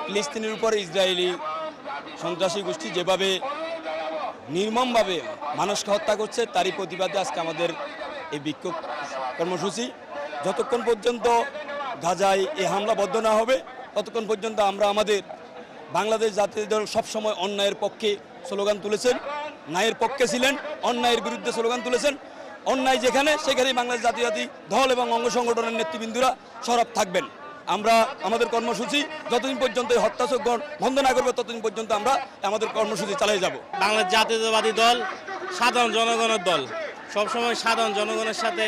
ফিলিস্তিনের উপর ইসরায়েলি সন্ত্রাসী গোষ্ঠী যেভাবে নির্মমভাবে মানুষকে হত্যা করছে তারই প্রতিবাদে আজকে আমাদের এই বিক্ষোভ কর্মসূচি। যতক্ষণ পর্যন্ত গাজায় এই হামলা বন্ধ না হবে ততক্ষণ পর্যন্ত আমরা আমাদের বাংলাদেশ জাতীয় দল সবসময় অন্যায়ের পক্ষে স্লোগান তুলেছেন, ন্যায়ের পক্ষে ছিলেন, অন্যায়ের বিরুদ্ধে স্লোগান তুলেছেন। অন্যায় যেখানে সেখানেই বাংলাদেশ জাতীয় দল এবং অঙ্গ সংগঠনের নেতৃবৃন্দরা সরব থাকবেন। আমরা আমাদের কর্মসূচি যতদিন পর্যন্ত এই হত্যাযজ্ঞ বন্ধ না করবে ততদিন পর্যন্ত আমরা আমাদের কর্মসূচি চালিয়ে যাব। বাংলাদেশ জাতীয়তাবাদী দল সাধারণ জনগণের দল, সবসময় সাধারণ জনগণের সাথে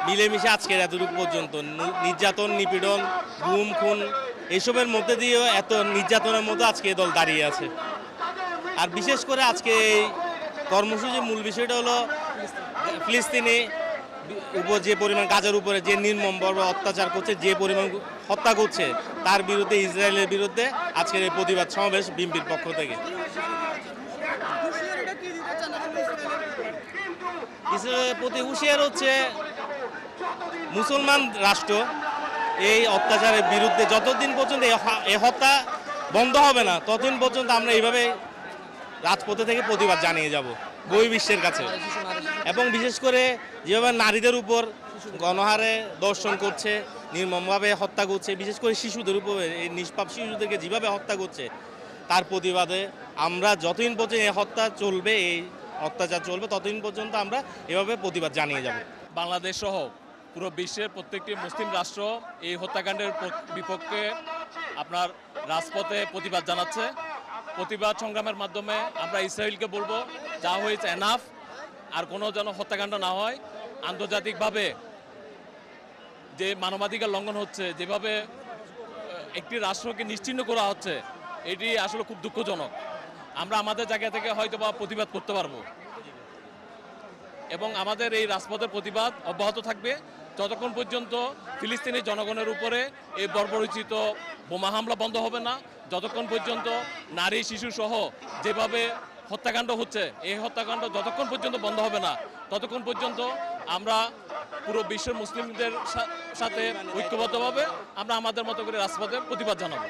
মিলেমিশে আজকের এতটুকু পর্যন্ত নির্যাতন, নিপীড়ন, গুম, খুন এইসবের মধ্যে দিয়েও এত নির্যাতনের মধ্যে আজকে এই দল দাঁড়িয়ে আছে। আর বিশেষ করে আজকে এই কর্মসূচির মূল বিষয়টা হলো ফিলিস্তিনি উপর যে পরিমাণ গাজার উপরে যে নির্মমভাবে অত্যাচার করছে, যে পরিমাণ হত্যা করছে তার বিরুদ্ধে, ইসরায়েলের বিরুদ্ধে আজকের এই প্রতিবাদ সমাবেশ বিএনপির পক্ষ থেকে। ইসরায়েলের প্রতি হুঁশিয়ার হচ্ছে মুসলমান রাষ্ট্র এই অত্যাচারের বিরুদ্ধে যতদিন পর্যন্ত এই হত্যা বন্ধ হবে না ততদিন পর্যন্ত আমরা এইভাবে রাজপথে থেকে প্রতিবাদ জানিয়ে যাব বহির্বিশ্বের কাছে। এবং বিশেষ করে যেভাবে নারীদের উপর গণহারে দর্শন করছে, নির্মমভাবে হত্যা করছে, বিশেষ করে শিশুদের উপরে, এই নিষ্পাপ শিশুদেরকে যেভাবে হত্যা করছে তার প্রতিবাদে আমরা যতদিন পর্যন্ত এই হত্যা চলবে, এই অত্যাচার চলবে ততদিন পর্যন্ত আমরা এভাবে প্রতিবাদ জানিয়ে যাব। বাংলাদেশ সহ পুরো বিশ্বের প্রত্যেকটি মুসলিম রাষ্ট্র এই হত্যাকাণ্ডের বিপক্ষে আপনার রাজপথে প্রতিবাদ জানাচ্ছে। প্রতিবাদ সংগ্রামের মাধ্যমে আমরা ইসরায়েলকে বলবো যা হয়েছে এনাফ, আর কোনো যেন হত্যাকাণ্ড না হয়। আন্তর্জাতিকভাবে যে মানবাধিকার লঙ্ঘন হচ্ছে, যেভাবে একটি রাষ্ট্রকে নিশ্চিহ্ন করা হচ্ছে, এটি আসলে খুব দুঃখজনক। আমরা আমাদের জায়গা থেকে হয়তো বা প্রতিবাদ করতে পারবো এবং আমাদের এই রাজপথের প্রতিবাদ অব্যাহত থাকবে যতক্ষণ পর্যন্ত ফিলিস্তিনি জনগণের উপরে এই বর্বরোচিত বোমা হামলা বন্ধ হবে না, যতক্ষণ পর্যন্ত নারী শিশু সহ যেভাবে হত্যাকাণ্ড হচ্ছে এই হত্যাকাণ্ড যতক্ষণ পর্যন্ত বন্ধ হবে না ততক্ষণ পর্যন্ত আমরা পুরো বিশ্বের মুসলিমদের সাথে ঐক্যবদ্ধভাবে আমরা আমাদের মতো করে রাজপথে প্রতিবাদ জানাবো।